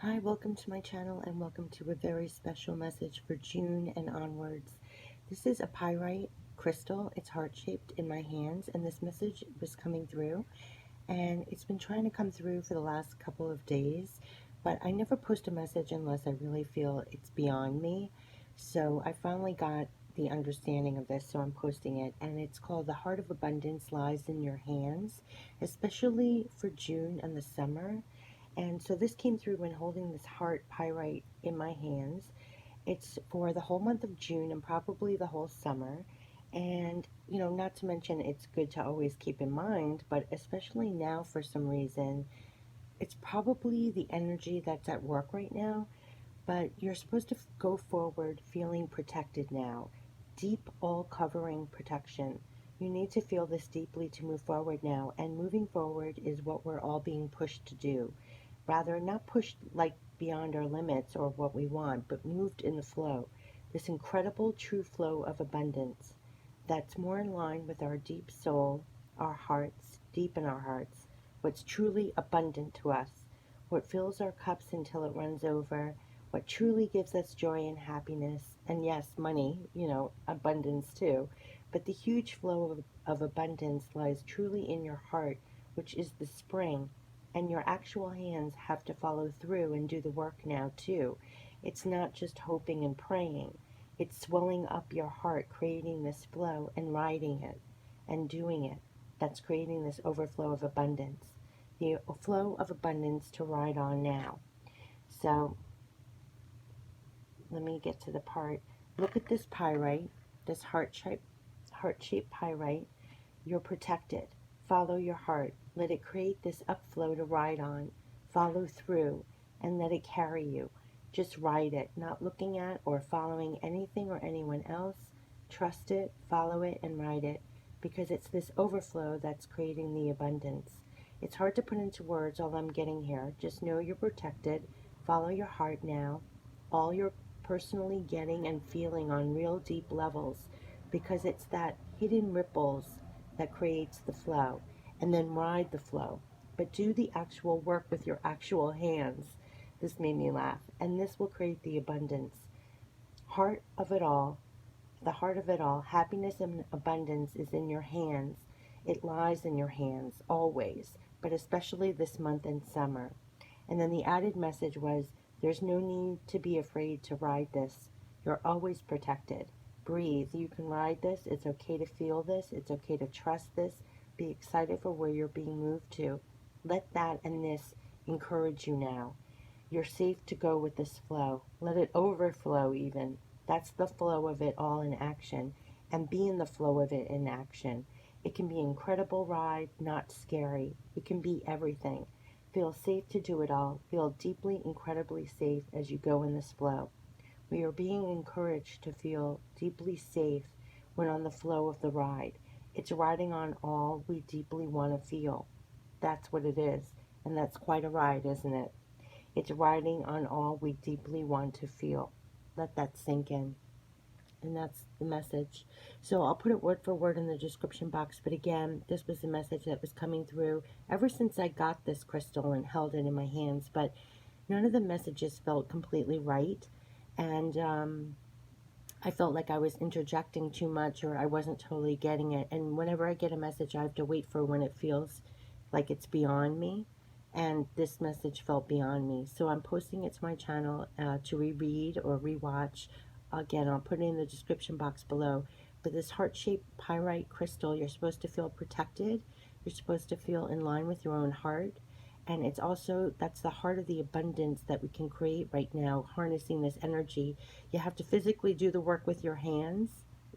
Hi, welcome to my channel and welcome to a very special message for June and onwards. This is a pyrite crystal. It's heart-shaped in my hands, and this message was coming through, and it's been trying to come through for the last couple of days, but I never post a message unless I really feel it's beyond me. So I finally got the understanding of this, so I'm posting it, and it's called The Heart of Abundance Lies in Your Hands, especially for June and the summer. And so this came through when holding this heart pyrite in my hands. It's for the whole month of June and probably the whole summer. And, not to mention it's good to always keep in mind, but especially now for some reason, it's probably the energy that's at work right now. But you're supposed to go forward feeling protected now. Deep, all covering protection. You need to feel this deeply to move forward now. And moving forward is what we're all being pushed to do. Rather, not pushed like beyond our limits or what we want, but moved in the flow. This incredible true flow of abundance that's more in line with our deep soul, our hearts, deep in our hearts, what's truly abundant to us, what fills our cups until it runs over, what truly gives us joy and happiness, and yes, money, abundance too. But the huge flow of abundance lies truly in your heart, which is the spring, and your actual hands have to follow through and do the work now too. It's not just hoping and praying. It's swelling up your heart, creating this flow and riding it and doing it. That's creating this overflow of abundance. The flow of abundance to ride on now. So let me get to the part. Look at this pyrite, this heart-shaped pyrite. You're protected. Follow your heart. Let it create this upflow to ride on. Follow through and let it carry you. Just ride it, not looking at or following anything or anyone else. Trust it, follow it, and ride it, because it's this overflow that's creating the abundance. It's hard to put into words all I'm getting here. Just know you're protected. Follow your heart now. All you're personally getting and feeling on real deep levels, because it's that hidden ripples that creates the flow, and then ride the flow. But do the actual work with your actual hands. This made me laugh. And this will create the abundance. Heart of it all, the heart of it all, happiness and abundance is in your hands. It lies in your hands always, but especially this month in summer. And then the added message was, there's no need to be afraid to ride this. You're always protected. Breathe. You can ride this. It's okay to feel this. It's okay to trust this. Be excited for where you're being moved to. Let that and this encourage you now. You're safe to go with this flow. Let it overflow even. That's the flow of it all in action. And be in the flow of it in action. It can be an incredible ride, not scary. It can be everything. Feel safe to do it all. Feel deeply, incredibly safe as you go in this flow. We are being encouraged to feel deeply safe when on the flow of the ride. It's riding on all we deeply want to feel. That's what it is. And that's quite a ride, isn't it? It's riding on all we deeply want to feel. Let that sink in. And that's the message. So I'll put it word for word in the description box. But again, this was the message that was coming through ever since I got this crystal and held it in my hands. But none of the messages felt completely right. And I felt like I was interjecting too much, or I wasn't totally getting it. And whenever I get a message, I have to wait for when it feels like it's beyond me. And this message felt beyond me. So I'm posting it to my channel to reread or rewatch. Again, I'll put it in the description box below. But this heart-shaped pyrite crystal, you're supposed to feel protected. You're supposed to feel in line with your own heart. And it's also, that's the heart of the abundance that we can create right now, harnessing this energy. You have to physically do the work with your hands.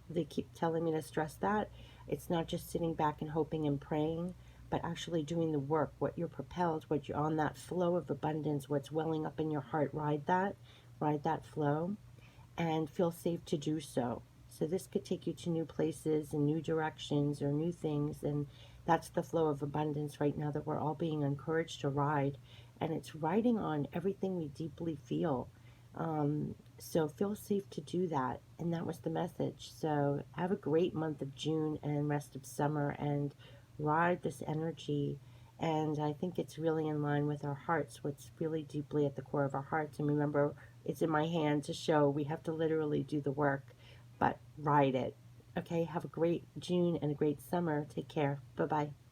They keep telling me to stress that. It's not just sitting back and hoping and praying, but actually doing the work, what you're propelled, what you're on that flow of abundance, what's welling up in your heart. Ride that flow, and feel safe to do so. So this could take you to new places and new directions or new things, and that's the flow of abundance right now that we're all being encouraged to ride, and it's riding on everything we deeply feel. So feel safe to do that, and that was the message. So have a great month of June and rest of summer, and ride this energy And I think it's really in line with our hearts, what's really deeply at the core of our hearts. And remember, it's in my hand to show we have to literally do the work, but ride it. Okay, have a great June and a great summer. Take care. Bye-bye.